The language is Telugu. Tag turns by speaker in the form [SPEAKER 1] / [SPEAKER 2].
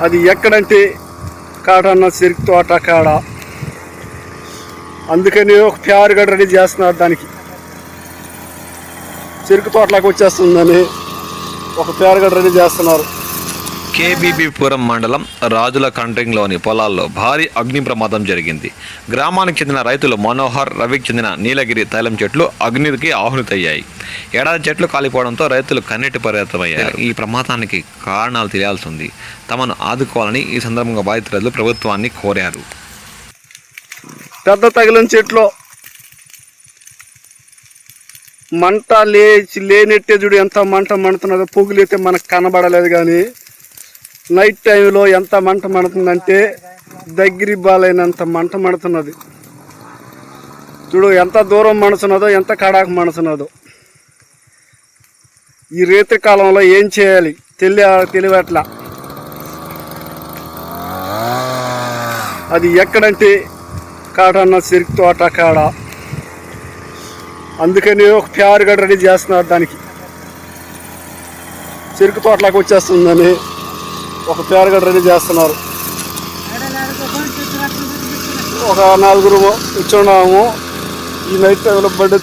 [SPEAKER 1] అది ఎక్కడంటే కాటన్న చెరుకు తోట కాడ. అందుకని ఒక ప్యారుగడ రెడీ చేస్తున్నారు. దానికి చెరుకు తోటలోకి వచ్చేస్తుందని ఒక ప్యారుగడ రెడీ చేస్తున్నారు.
[SPEAKER 2] కేబీబీపురం మండలం రాజుల కంట్రింగ్లోని పొలాల్లో భారీ అగ్ని ప్రమాదం జరిగింది. గ్రామానికి చెందిన రైతులు మనోహర్, రవికి చెందిన నీలగిరి తైలం చెట్లు అగ్నికి ఆహుతయ్యాయి. ఏడాది చెట్లు కాలిపోవడంతో రైతులు కన్నీటి పర్యంతమయ్యారు. ఈ ప్రమాదానికి కారణాలు తెలియాల్సి ఉంది. తమను ఆదుకోవాలని ఈ సందర్భంగా బాధిత రైతులు ప్రభుత్వాన్ని కోరారు.
[SPEAKER 1] పెద్ద తగిలిన చెట్లు మంట లేనెట్టే చూడు ఎంత మంట మండుతున్నదో. పొగులైతే మనకు కనబడలేదు, కానీ నైట్ టైంలో ఎంత మంట మండుతుందంటే దగ్గరి బాలైనంత మంట మండుతున్నది. చూడు ఎంత దూరం మనుచున్నదో, ఎంత కడాకు మనుచున్నదో. ఈ రేత్రి కాలంలో ఏం చేయాలి తెలియట్లా. అది ఎక్కడంటే కాటన్న చెరుకు తోట కాడ. అందుకని ఒక ప్యారుగడ రెడీ చేస్తున్నారు. దానికి చెరుకు తోటలోకి వచ్చేస్తుందని ఒక ప్యారుగడ రెడీ చేస్తున్నారు. ఒక 4 కూర్చున్నాము. ఈ నైట్ టైంలో బండి